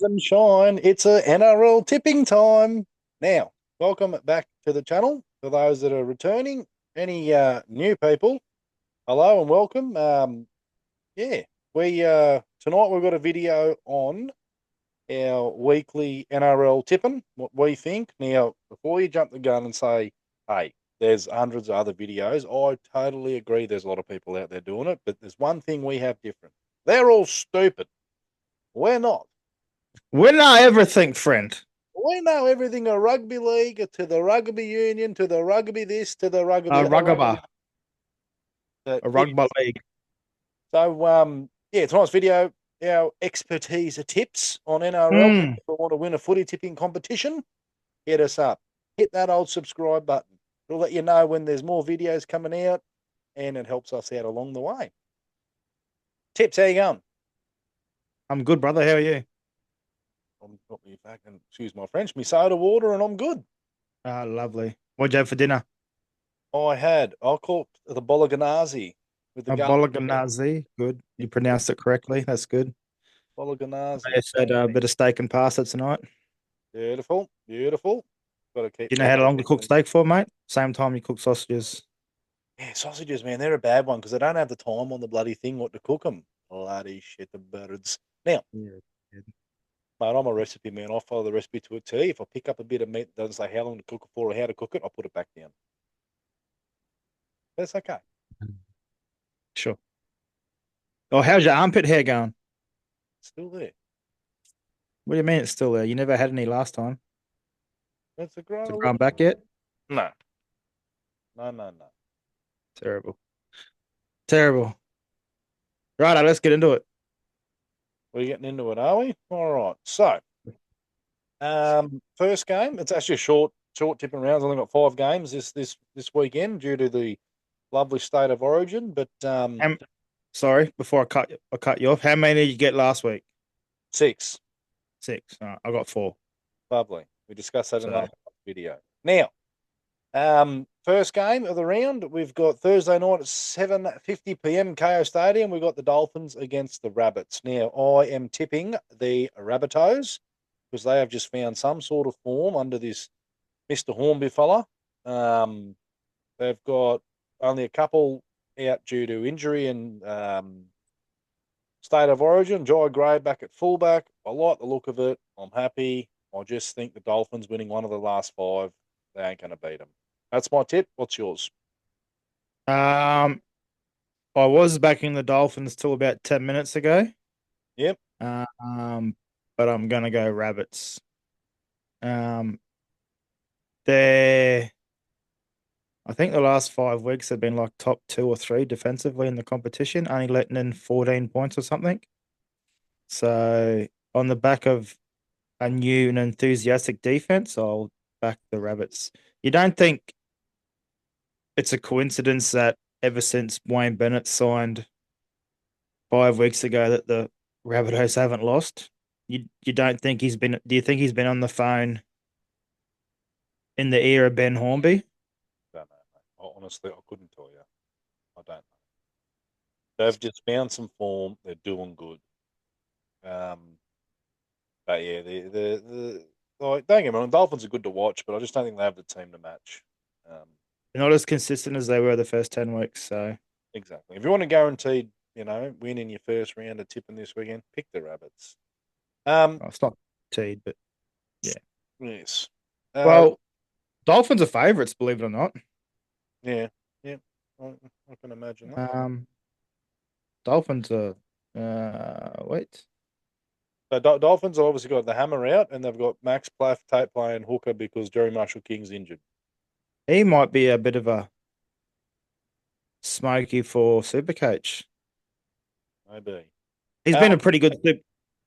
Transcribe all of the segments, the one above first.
And shine. It's a NRL tipping time. Now, welcome back to the channel. For those that are returning, any new people, hello and welcome. Yeah, we tonight we've got a video on our weekly NRL tipping. What we think. Now, before you jump the gun and say, "Hey, there's hundreds of other videos," I totally agree. There's a lot of people out there doing it, but there's one thing we have different. They're all stupid. We're not. We know everything, friend. We know everything a rugby league to the rugby union to the rugby this to the rugby that. Rugby, a Anyway, rugby league. so yeah, tonight's video, our expertise tips on NRL. Mm. If we want to win a footy tipping competition, hit us up. Hit that old subscribe button. It'll let you know when there's more videos coming out, and it helps us out along the way. Tips, how you going? I'm good, brother. How are you? I'm got me back and excuse my French, me soda water, and I'm good. Lovely. What'd you have for dinner? I caught the bolognese with the A garlic bolognese. Good. You pronounced it correctly. That's good. bolognese. I said a bit of steak and pasta tonight. Beautiful, beautiful. Got to keep Do you know how protein. long to cook steak for, mate? Same time you cook sausages. Yeah, sausages, man, they're a bad one because they don't have the time on the bloody thing what to cook them. Bloody shit, the birds. Now, Yeah. Good. mate, I'm a recipe man. I follow the recipe to a T. If I pick up a bit of meat that doesn't say how long to cook it for or how to cook it, I'll put it back down. That's okay. Sure. Oh, how's your armpit hair going? Still there. What do you mean it's still there? You never had any last time. That's a Is grow. it grown back yet? No, no, no, no. Terrible. Terrible. Right, let's get into it. We're getting into it, are we? All right. So, first game. It's actually a short tipping rounds. Only got 5 games this weekend due to the lovely state of origin. But Um, Sorry, before I cut you off. How many did you get last week? 6. Six. All right, I got four. Lovely. We discussed that in So last video. Now, first game of the round, we've got Thursday night at 7:50 p.m. KO Stadium. We've got the Dolphins against the Rabbits. Now, I am tipping the Rabbitohs because they have just found some sort of form under this Mr. Hornby fella. Um, they've got only a couple out due to injury and state of origin. Jai Gray back at fullback. I like the look of it. I'm happy. I just think the Dolphins winning one of the last 5, they ain't going to beat them. That's my tip. What's yours? um I was backing the Dolphins till about 10 minutes ago. Yep. Um but I'm gonna go Rabbits. Um they I think the last 5 weeks have been like top two or three defensively in the competition, only letting in 14 points or something. So on the back of a new and enthusiastic defense, I'll back the Rabbits. You don't think it's a coincidence that ever since Wayne Bennett signed 5 weeks ago that the Rabbitohs haven't lost? You don't think he's been? Do you think he's been on the phone in the ear of Ben Hornby? Don't know. Honestly, I couldn't tell you. I don't know. They've just found some form. They're doing good. Um, but yeah, the like, don't get me wrong, Dolphins are good to watch, but I just don't think they have the team to match. Um, They're not as consistent as they were the first 10 weeks. So exactly. If you want a guaranteed, win in your first round of tipping this weekend, pick the Rabbits. Um, well, it's not teed, but yeah. yes. Well, Dolphins are favourites, believe it or not. Yeah, yeah. I can imagine that. Um, Dolphins are. Wait. So Dolphins have obviously got the hammer out, and they've got Max Plath tape playing hooker because Jerry Marshall King's injured. He might be a bit of a smoky for Supercoach. Maybe. He's been a pretty good slip.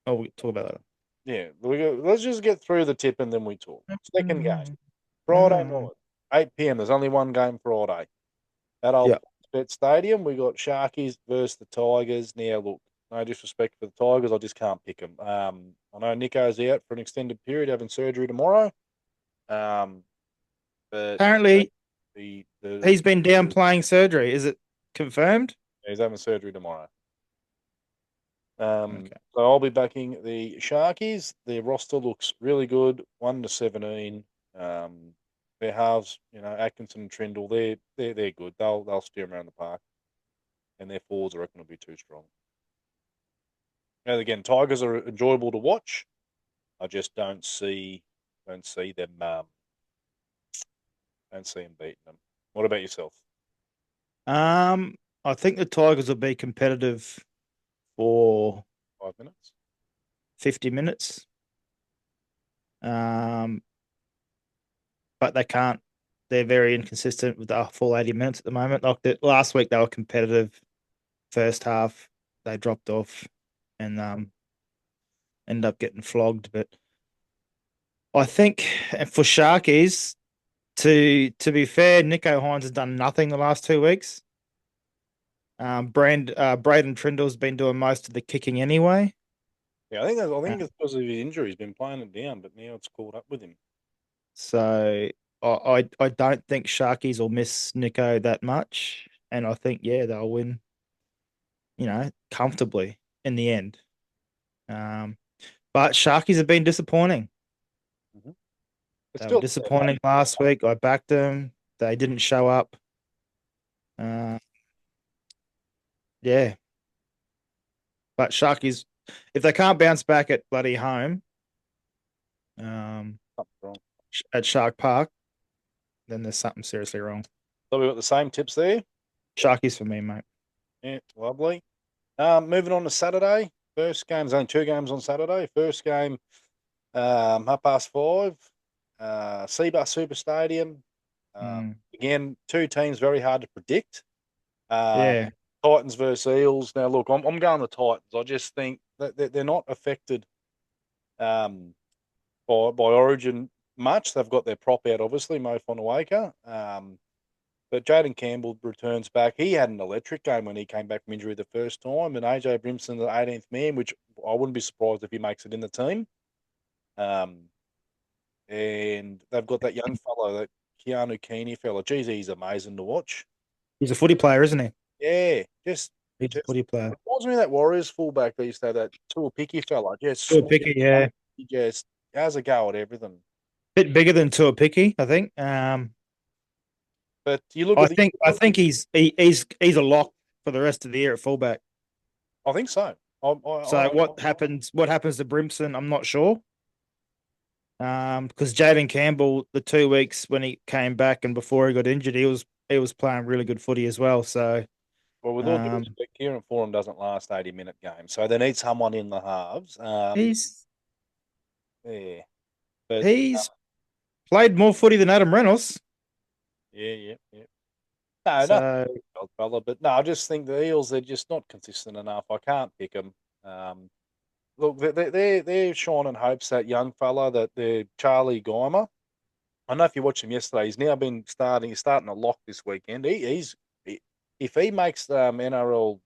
Oh, we'll talk about Yeah. Let's just get through the tip and then we talk. Second game, that. Friday night, 8 p.m. There's only one game Friday at old Yeah. Bet Stadium. We got Sharkies versus the Tigers. Now, look, no disrespect for the Tigers, I just can't pick them. I know Nico's out for an extended period, having surgery tomorrow. Um, but Apparently, the he's been down playing surgery. Is it confirmed? he's having surgery tomorrow. Okay. So I'll be backing the Sharkies. Their roster looks really good, 1-17. Their halves, Atkinson and Trindle, they're good. They'll steer them around the park, and their forwards, I reckon, will be too strong. And again, Tigers are enjoyable to watch. I just don't see them don't see them beating them. What about yourself? Um, I think the Tigers will be competitive for 5 minutes. 50 minutes. Um, but they can't. They're very inconsistent with the full 80 minutes at the moment. Like last week, they were competitive. First half, they dropped off and ended up getting flogged. But I think for Sharkies, to be fair, Nico Hines has done nothing the last 2 weeks. Braden Trindle's been doing most of the kicking anyway. Yeah, I Uh, think it's because of his injury. He's been playing it down, but now it's caught up with him. so I don't think Sharkies will miss Nico that much, and I think they'll win. Comfortably in the end. Um, but Sharkies have been disappointing. Hmm. It's They were still disappointing last week. I backed them. They didn't show up. Uh, yeah, but Sharkies, if they can't bounce back at bloody home, um, something wrong. at Shark Park, then there's something seriously wrong. So we've got the same tips there. Sharkies for me, mate. Yeah, lovely. Moving on to Saturday. First game's only two games on Saturday. First game, 5:30. Seabus Super Stadium. Mm, Again, two teams very hard to predict. Um, yeah, Titans versus Eels. Now, look, I'm going the Titans. I just think that they're not affected um, by Origin much. They've got their prop out, obviously, Mo Fonuwaka. But Jaden Campbell returns back. He had an electric game when he came back from injury the first time. And AJ Brimson, the 18th man, which I wouldn't be surprised if he makes it in the team. Um, and they've got that young fellow, that Keanu Keeney fellow. Geez, he's amazing to watch. he's a footy player, isn't he? Yeah, just He's a just footy player. reminds me of that Warriors fullback they used to have, that Tua Picky fella. Just Tua small, Picky, yeah, he just has a go at everything. bit bigger than Tua Picky, I think. But you look I at the, think I think he's a lock for the rest of the year at fullback. I think so. So what happens to Brimson? I'm not sure. Because Jaden Campbell, the 2 weeks when he came back and before he got injured, he was playing really good footy as well. So Well, with all due um, respect, Kieran Foran doesn't last 80-minute games, so they need someone in the halves. he's Yeah, but he's played more footy than Adam Reynolds. yeah, yeah, yeah. No, no, So old fella, but no, I just think the Eels, they're just not consistent enough. I can't pick them. Look, they're shining hopes, that young fella, that they're Charlie Geimer. I don't know if you watched him yesterday. He's now been starting. He's starting to lock this weekend. If he makes NRL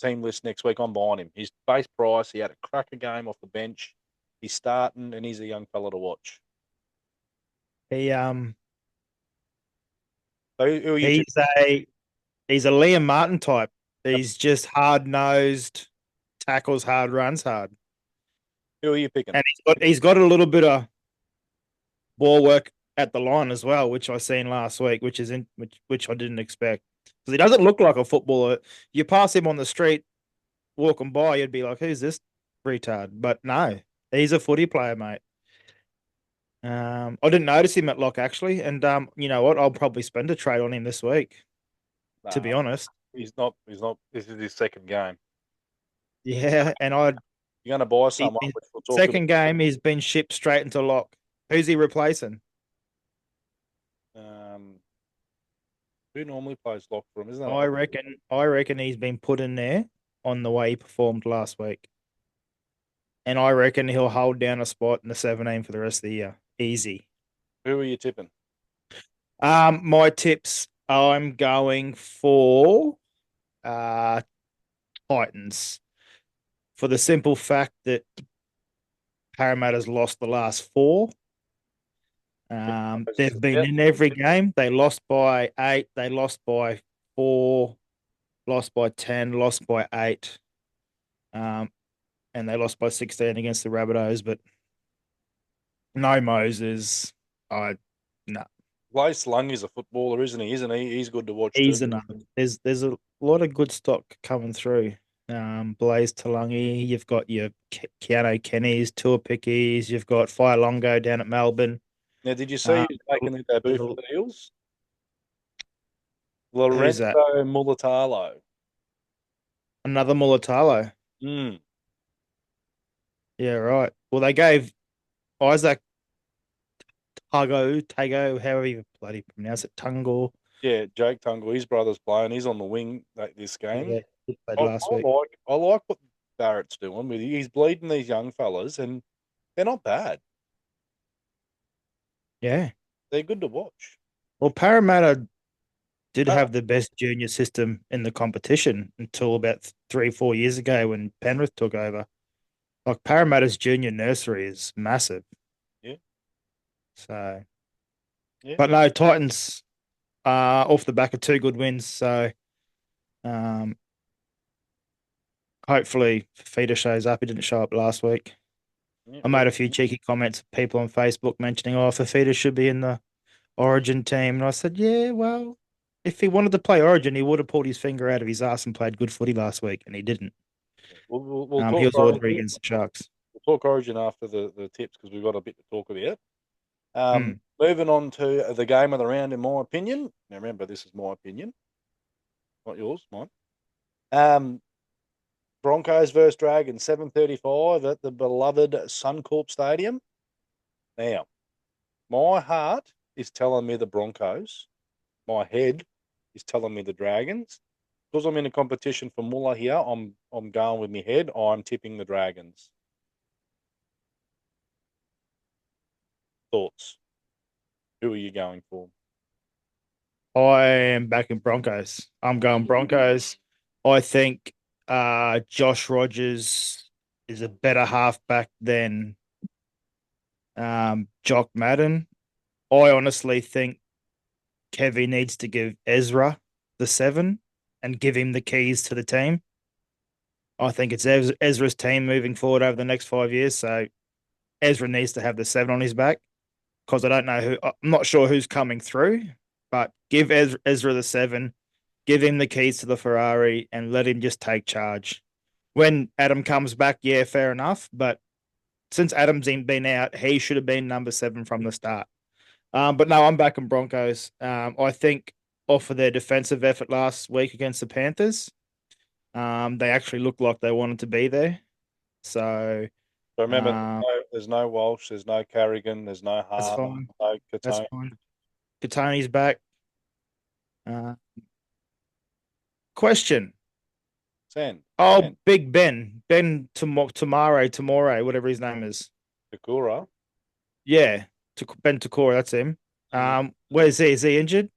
team list next week, I'm buying him. His base price. He had a cracker game off the bench. He's starting, and he's a young fella to watch. he Who are you he's tipping? a he's a Liam Martin type. He's just hard nosed, tackles hard, runs hard, Who are you picking? and he's got a little bit of ball work at the line as well, which I seen last week, which I didn't expect because he doesn't look like a footballer. You pass him on the street walking by, you'd be like, "Who's this retard?" But no, he's a footy player, mate. I didn't notice him at lock actually, and you know what? I'll probably spend a trade on him this week. To be Nah, honest, he's not. He's not. This is his second game. yeah, and You're going to buy someone, his which we'll talk about. second game he's been shipped straight into lock. Who's he replacing? Um, who normally plays lock for him? Isn't I it? reckon. I reckon he's been put in there on the way he performed last week. And I reckon he'll hold down a spot in the 17 for the rest of the year. Easy. Who are you tipping? My tips, I'm going for uh Titans for the simple fact that Parramatta's lost the last four. They've been Yeah. in every game. They lost by 8, they lost by 4, lost by 10, lost by 8. Um, and they lost by 16 against the Rabbitohs, but no Moses. I no. Lace Lung is a footballer, isn't he? Isn't he? He's good to watch too. He's another. There's a lot of good stock coming through. Blaze Talangi, you've got your Keano Kenny's, Tour Pickies, you've got Fire Longo down at Melbourne. Now, did you see Um, who's making their debut for little, the Eels? who's Lorenzo that? Mulatalo. Another Mulatalo. Mm. Yeah, right. Well, they gave Isaac Tago, however you bloody pronounce it, Tungle. Yeah, Jake Tungle, his brother's playing. He's on the wing this game. Yeah, he played I, last I week. like I like what Barrett's doing with He's bleeding these young fellas, and they're not bad. Yeah. They're good to watch. Well, Parramatta did Uh, have the best junior system in the competition until about 3, 4 years ago when Penrith took over. Like Parramatta's junior nursery is massive. yeah, So, yeah, but no, Titans off the back of two good wins. So, um, hopefully Fafita shows up. He didn't show up last week. yeah. I made a few cheeky comments, people on Facebook mentioning, "Oh, Fafita should be in the Origin team," and I said, "Yeah, well, if he wanted to play Origin, he would have pulled his finger out of his ass and played good footy last week, and he didn't. We'll He talk was ordinary Origin. against the Sharks." We'll talk Origin after the tips because we've got a bit to talk about. Hmm. Moving on to the game of the round, in my opinion. Now, remember, this is my opinion, not yours, mine. Um, Broncos versus Dragons, 7:35 at the beloved Suncorp Stadium. Now, my heart is telling me the Broncos. My head is telling me the Dragons. Because I'm in a competition for Muller here, I'm going with my head. I'm tipping the Dragons. Thoughts? Who are you going for? I am back in Broncos. I'm going Broncos. I think Josh Rogers is a better halfback than Jock Madden. I honestly think Kevy needs to give Ezra the 7 and give him the keys to the team. I think it's Ezra's team moving forward over the next 5 years. So Ezra needs to have the 7 on his back because I don't know who, I'm not sure who's coming through, but give Ezra the 7, give him the keys to the Ferrari, and let him just take charge. When Adam comes back, yeah, fair enough. But since Adam's been out, he should have been number 7 from the start. But no, I'm back in Broncos. I think off of their defensive effort last week against the Panthers, they actually looked like they wanted to be there. So So remember, um, there's no Walsh, there's no Carrigan, there's no that's Hart, fine. no That's Katone. fine. Katani's back. Uh, question. Sand, Oh, Big Ben Tamare, whatever his name is. Takura. Yeah, Ben Takora, that's him. Mm. Where's he? Is he injured?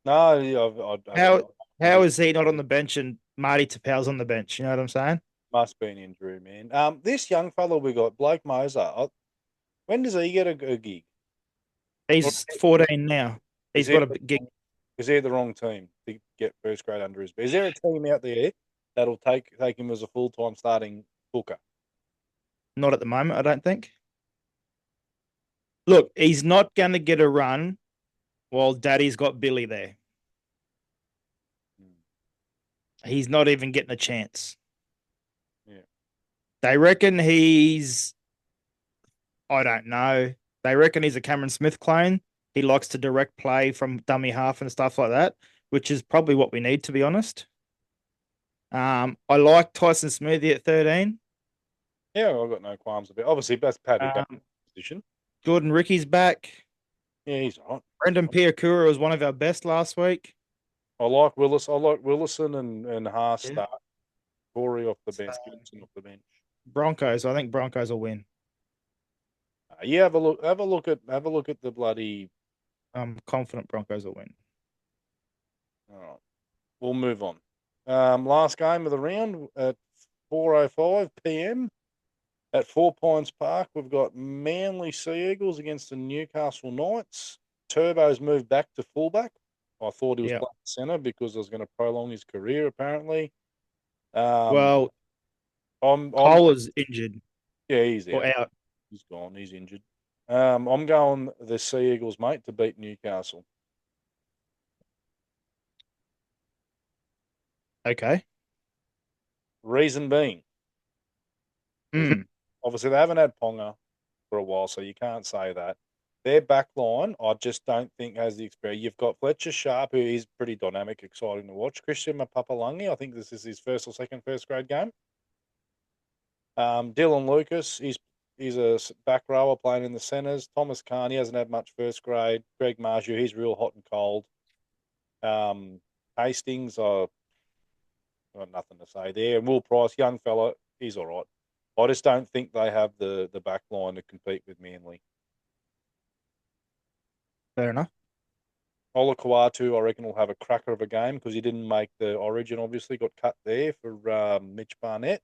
No, yeah, I haven't. How is he not on the bench and Marty Tapau's on the bench? You know what I'm saying? Must be an injury, man. This young fellow we got, Blake Moser. When does he get a gig? Or He's 14 now. is He's he got a gig. is he the wrong team to get first grade under his belt? Is there a team out there that'll take him as a full time starting hooker? Not at the moment, I don't think. Look, he's not going to get a run while Daddy's got Billy there. Hmm. He's not even getting a chance. Yeah. They reckon he's, I don't know. They reckon he's a Cameron Smith clone. He likes to direct play from dummy half and stuff like that, which is probably what we need, to be honest. I like Tyson Smoothie at 13. Yeah, I've got no qualms about. Obviously, that's Paddy Dunn Um, position. Jordan Ricky's back. Yeah, he's all right. Brendan Piakura was one of our best last week. I like Willis. I like Willison and Haas Yeah. start. Corey off the So bench, Gibson off the bench. Broncos, I think Broncos will win. Yeah, have a look. Have a look at the bloody. I'm confident Broncos will win. All right, we'll move on. Last game of the round at 4:05 p.m. at Four Pines Park. We've got Manly Sea Eagles against the Newcastle Knights. Turbo's moved back to fullback. I thought he was Yeah. playing centre because I was going to prolong his career. Apparently, um, Well, I'm Cole is injured yeah, he's or out. out. He's gone. He's injured. I'm going the Sea Eagles, mate, to beat Newcastle. Okay. Reason being, there's Hmm. obviously they haven't had Ponga for a while, so you can't say that. Their back line, I just don't think has the experience. You've got Fletcher Sharp, who is pretty dynamic, exciting to watch. Christian Mapapalangi, I think this is his first or second first grade game. Dylan Lucas, he's a back rower playing in the centres. Thomas Carney hasn't had much first grade. Greg Marju, he's real hot and cold. Um, Hastings, I've got nothing to say there. And Will Price, young fella, he's all right. I just don't think they have the back line to compete with Manly. Fair enough. Ola Kawatu, I reckon, will have a cracker of a game because he didn't make the origin, obviously, got cut there for Mitch Barnett.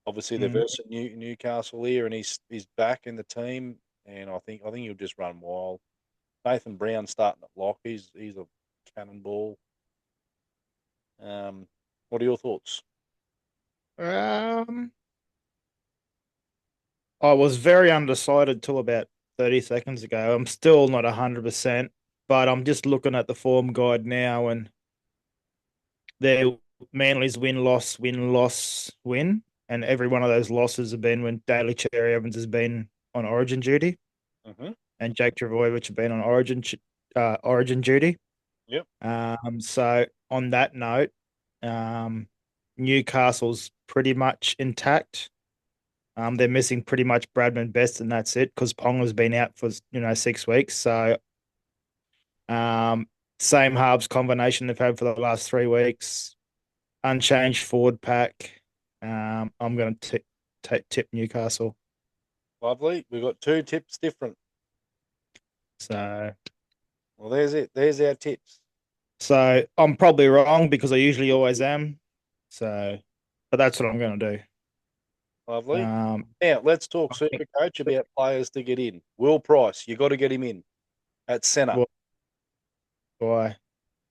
Obviously, they're Mm. versus Newcastle here, and he's back in the team, and I think he'll just run wild. Nathan Brown starting at lock. He's a cannonball. What are your thoughts? Um, I was very undecided till about 30 seconds ago. I'm still not 100%, but I'm just looking at the form guide now and their Manly's win, loss, win, loss, win. And every one of those losses have been when Daly Cherry Evans has been on origin duty Mm-hmm. and Jake Travojevic have been on origin duty. Yep. So on that note, um, Newcastle's pretty much intact. They're missing pretty much Bradman Best, and that's it because Ponga's been out for 6 weeks. So um, same halves combination they've had for the last 3 weeks. Unchanged forward pack. I'm going to tip Newcastle. Lovely. We've got two tips different. So Well, there's it. There's our tips. so I'm probably wrong because I usually always am. So, but that's what I'm going to do. Lovely. Um, Now, let's talk I think Super Coach about players to get in. Will Price, you got to get him in at centre why?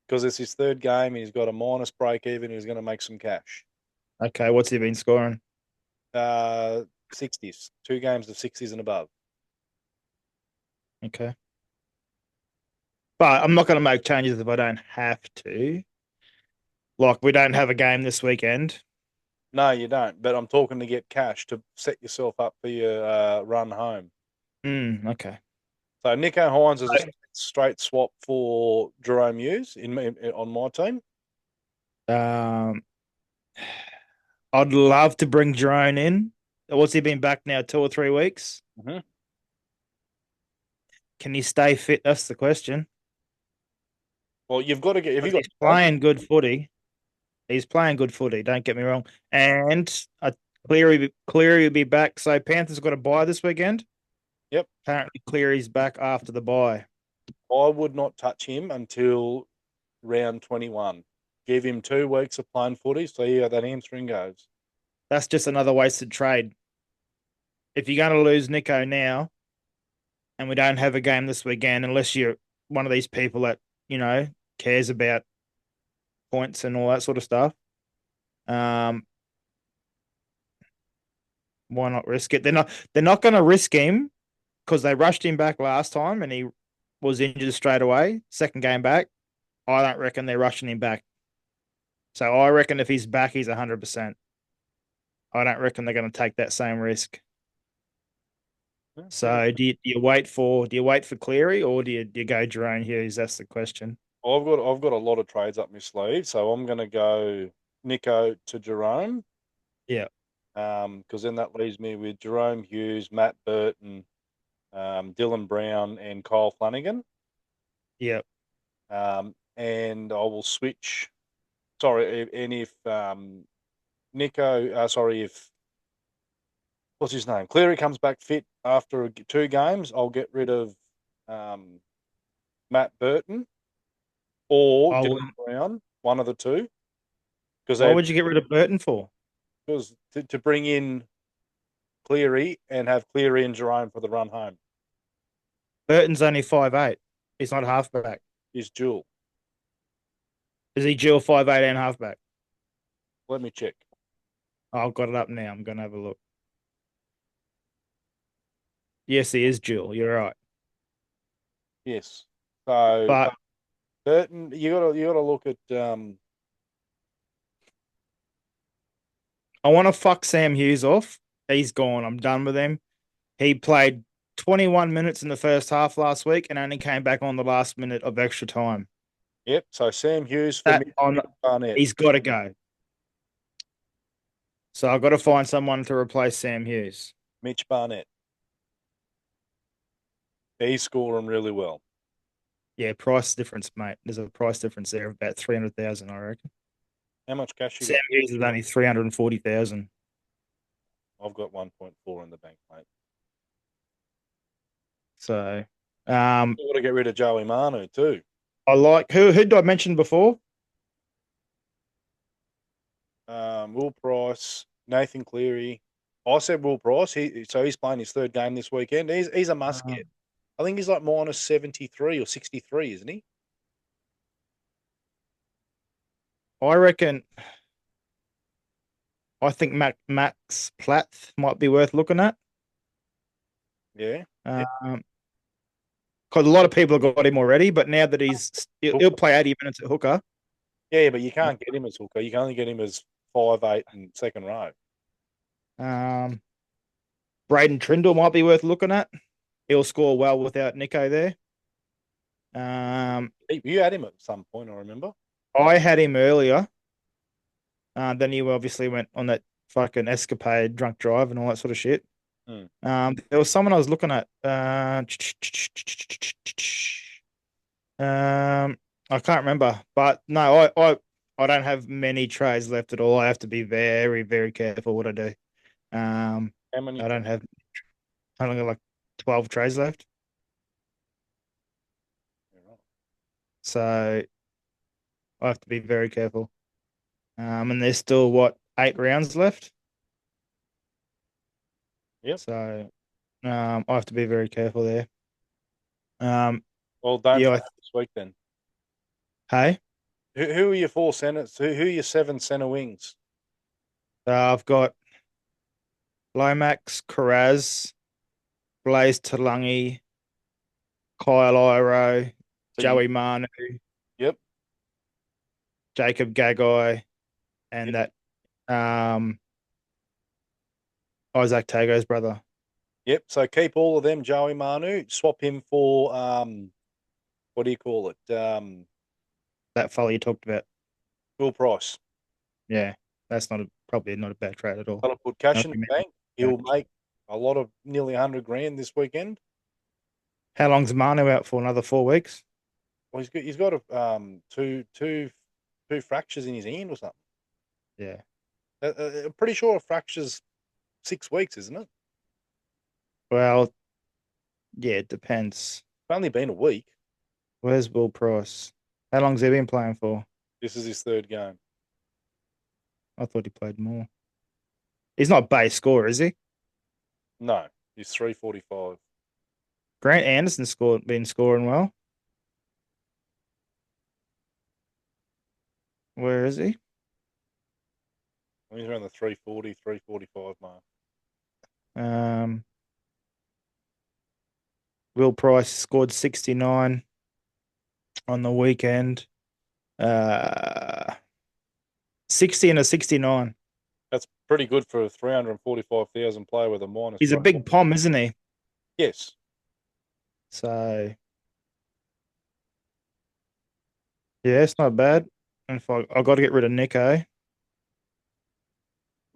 because it's his third game and he's got a minus break even. He's going to make some cash. Okay, what's he been scoring? 60s, 2 games of 60s and above. Okay. But I'm not going to make changes if I don't have to. Like, we don't have a game this weekend. No, you don't. But I'm talking to get cash to set yourself up for your run home. Okay. So Nico Hines is a straight swap for Jerome Hughes on my team. Um, I'd love to bring Jerome in. What's he been back now, 2 or 3 weeks? Mm-hmm. Can he stay fit? That's the question. Well, you've got to get. Have you Because got? he's playing good footy. He's playing good footy. Don't get me wrong. And Cleary will be back. So Panthers got a bye this weekend. Yep. Apparently Cleary's back after the bye. I would not touch him until round 21. Give him 2 weeks of playing footy, see how that hamstring goes. That's just another wasted trade. If you're going to lose Nico now, and we don't have a game this weekend, unless you're one of these people that cares about points and all that sort of stuff. Um, why not risk it? They're not going to risk him because they rushed him back last time and he was injured straight away. Second game back, I don't reckon they're rushing him back. So I reckon if he's back, he's 100%. I don't reckon they're going to take that same risk. Yeah. So do you wait for Cleary or do you go Jerome Hughes? That's the question. I've got a lot of trades up my sleeve, so I'm going to go Nico to Jerome, Yeah, because then that leaves me with Jerome Hughes, Matt Burton, Dylan Brown, and Kyle Flanagan. yeah. And I will switch. Sorry, and if Nico, sorry, if what's his name? Cleary comes back fit after 2 games. I'll get rid of um, Matt Burton or I Dylan wouldn't. Brown, one of the two, because Why they would you get rid of Burton for? because to bring in Cleary and have Cleary and Jerome for the run home Burton's only 5'8". He's not halfback. is dual. Is he dual 5'8" and halfback? Let me check. I've got it up now. I'm gonna have a look. Yes, he is dual. You're right. Yes. So But Burton, you gotta look at I want to fuck Sam Hughes off. He's gone. I'm done with him. He played 21 minutes in the first half last week and only came back on the last minute of extra time. yep. So Sam Hughes for That Mitch on Barnett. He's got to go. So I've got to find someone to replace Sam Hughes. Mitch Barnett. He's scoring really well. Yeah, price difference, mate. There's a price difference there of about 300,000, I reckon. How much cash you Sam got? Hughes is only 340,000. I've got 1.4 in the bank, mate. So, um, You've got to get rid of Joey Manu too. I like who did I mention before? Will Price, Nathan Cleary. I said Will Price. He's playing his third game this weekend. He's a must get. Um, I think he's like minus 73 or 63, isn't he? I reckon. I think Max Plath might be worth looking at. Yeah. Yeah. Um, because a lot of people have got him already, but now that he'll Hooker. play 80 minutes at hooker. Yeah, but you can't get him as hooker. You can only get him as 5'8" and second row. Um, Braden Trindle might be worth looking at. He'll score well without Nico there. Um, You had him at some point, I remember. I had him earlier. Then he obviously went on that fucking escapade, drunk drive, and all that sort of shit. Hmm. There was someone I was looking at. I can't remember, but no, I don't have many trays left at all. I have to be very, very careful what I do. Um, How many? I don't have. I only got like 12 trays left, Yeah, right. so I have to be very careful. And there's still what 8 rounds left, Yep. so I have to be very careful there. Um, Well, don't yeah, play this week then. hey, Who are your four centers? Who are your seven center wings? I've got Lomax, Carraz, Blaze Talangi, Kyle Iro, So you, Joey Manu, yep, Jacob Gagai, yep, and that um, Isaac Tago's brother, yep. So keep all of them. Joey Manu, swap him for what do you call it? that fella you talked about. Will Price. Yeah, that's probably not a bad trade at all. Gonna put cash Not in the too many bank. He'll cash. make a lot of nearly 100 grand this weekend. How long's Manu out for? Another 4 weeks? Well, he's got a, two fractures in his hand or something. Yeah. I'm pretty sure a fracture's 6 weeks, isn't it? It's Well, yeah, it depends. only been a week. Where's Will Price? How long's he been playing for? This is his third game. I thought he played more. He's not base scorer, is he? No, he's 345. Grant Anderson been scoring well. Where is he? He's around the 340, 345 mark. Um, Will Price scored 69 on the weekend. 60 and a 69. That's pretty good for a 345,000 player with a minus He's a rate. big pom, isn't he? Yes. So yeah, it's not bad. And if I got to get rid of Nico.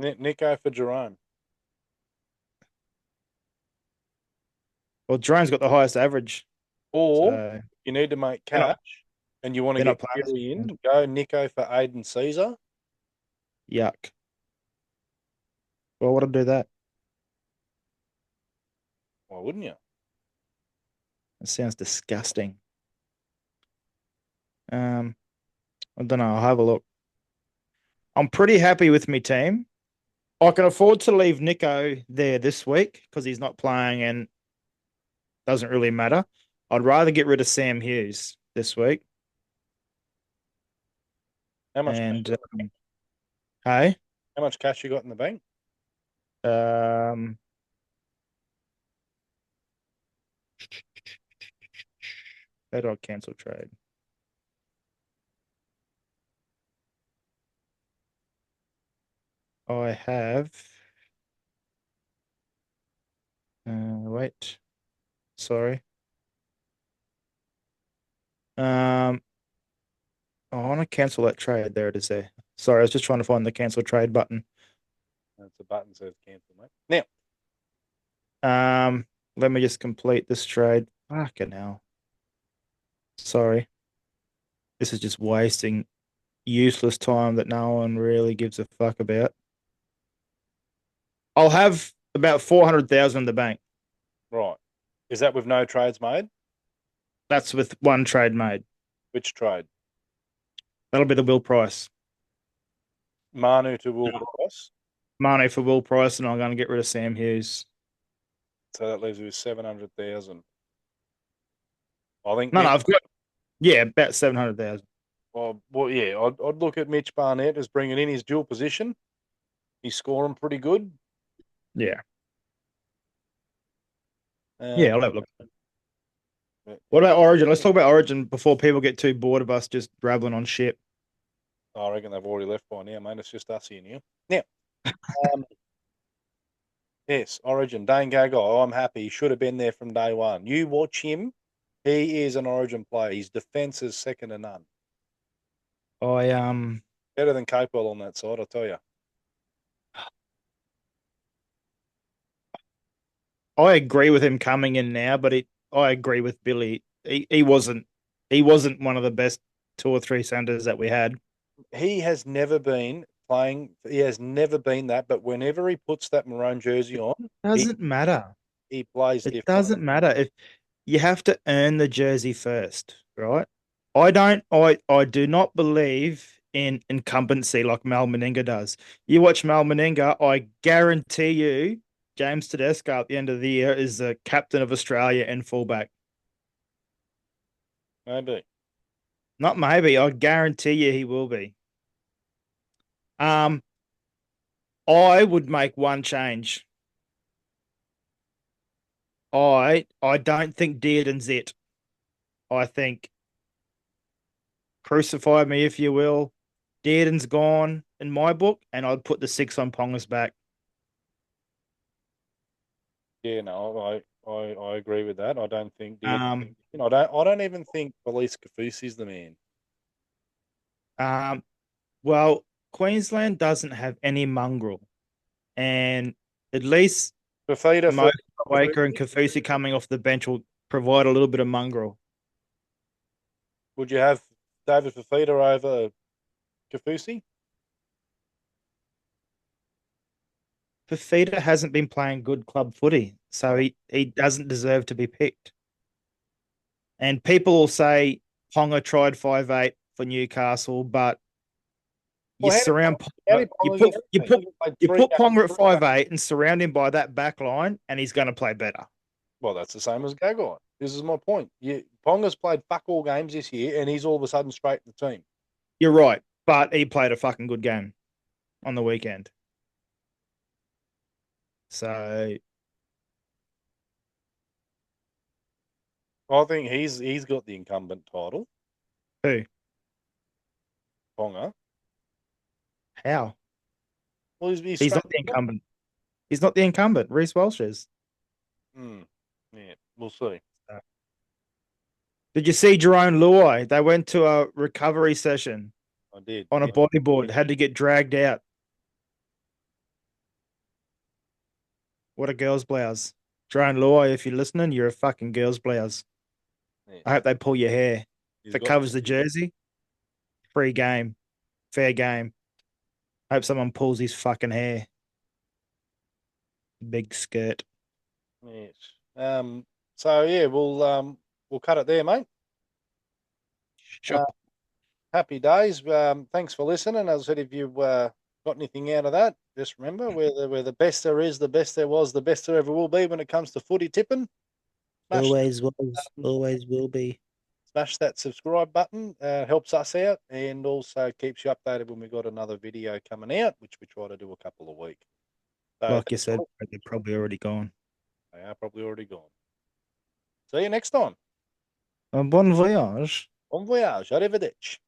Nico for Jerome. Well, Drone's got the highest average, Or so you need to make they're not cash and you want to they're not get playing this Cleary weekend. in, go Nico for Aiden Caesar. Yuck. Well, what to do that? Why wouldn't you? It sounds disgusting. I don't know. I'll have a look. I'm pretty happy with my team. I can afford to leave Nico there this week because he's not playing and doesn't really matter. I'd rather get rid of Sam Hughes this week. How much cash? And hey, How much cash you got in the bank? Um, how do I cancel trade? I have. Wait. Sorry. I want to cancel that trade. There it is. There. Sorry, I was just trying to find the cancel trade button. That's a button says cancel, mate. Now, Let me just complete this trade. Fucking hell. Sorry. This is just wasting useless time that no one really gives a fuck about. I'll have about 400,000 in the bank. right. Is that with no trades made? That's with one trade made. Which trade? That'll be the Will Price. Manu to Will Price. Money for Will Price, and I'm going to get rid of Sam Hughes. So that leaves you with 700,000. I think No, no, Mitch. I've got, yeah, about 700,000. Well, yeah, I'd look at Mitch Barnett as bringing in his dual position. He's scoring pretty good. Yeah. Um, Yeah, I'll have a look. but, What about Origin? Let's talk about Origin before people get too bored of us just rabbling on shit. I reckon they've already left by now, mate. It's just us here now. Now, um, yes, Origin, Dane Gagai, I'm happy. He should have been there from day one. You watch him. He is an Origin player. His defence is second to none. I Better than Capewell on that side, I tell you. I agree with him coming in now, but I agree with Billy. He wasn't one of the best two or three centers that we had. He has never been playing. He has never been that. But whenever he puts that maroon jersey on, he Doesn't matter. he plays It different. doesn't matter if you have to earn the jersey first, right? I do not believe in incumbency like Mal Meninga does. You watch Mal Meninga, I guarantee you James Tedesco at the end of the year is the captain of Australia and fullback. Maybe. Not maybe, I guarantee you he will be. Um, I would make one change. I don't think Dearden's it. I think crucify me if you will. Dearden's gone in my book, and I'd put the six on Ponga's back. Yeah, no, I agree with that. I don't think Um, I don't even think Felice Kafusi's the man. um, well, Queensland doesn't have any mongrel, and at least Fafita for Mo Waker and Kafusi coming off the bench will provide a little bit of mongrel. would you have David Fafita over Kafusi? Fafita hasn't been playing good club footy, so he doesn't deserve to be picked. And people will say Ponga tried 5'8" for Newcastle, but you Well, surround how Ponga, did Ponga get you there? put He played you three put games. Ponga at 5'8" and surround him by that back line, and he's going to play better. Well, that's the same as Gagai. This is my point. Ponga's played fuck all games this year, and he's all of a sudden straight in the team. You're right, but he played a fucking good game on the weekend. So I think he's got the incumbent title, who? Ponga. How? Well, he's He's straight. not the incumbent. He's not the incumbent. Reece Welsh is. Yeah, we'll see. Did you see Jerome Luai? They went to a recovery session I did. on a bodyboard, had to get dragged out. What a girl's blouse. Jerome Luai, if you're listening, you're a fucking girl's blouse. Yeah. I hope they pull your hair. If it covers the jersey, free game, fair game. I hope someone pulls his fucking hair. Big skirt. Yes. So yeah, we'll cut it there, mate. Sure. Happy days. Thanks for listening. As I said, if you got anything out of that, just remember we're the best there is, the best there was, the best there ever will be when it comes to footy tipping. Smash Always was, always will be. smash that subscribe button. Helps us out and also keeps you updated when we've got another video coming out, which we try to do a couple a week. So Like you that's said, all. they're probably already gone. They are probably already gone. See you next time. Bon voyage. Bon voyage. Arrivederci.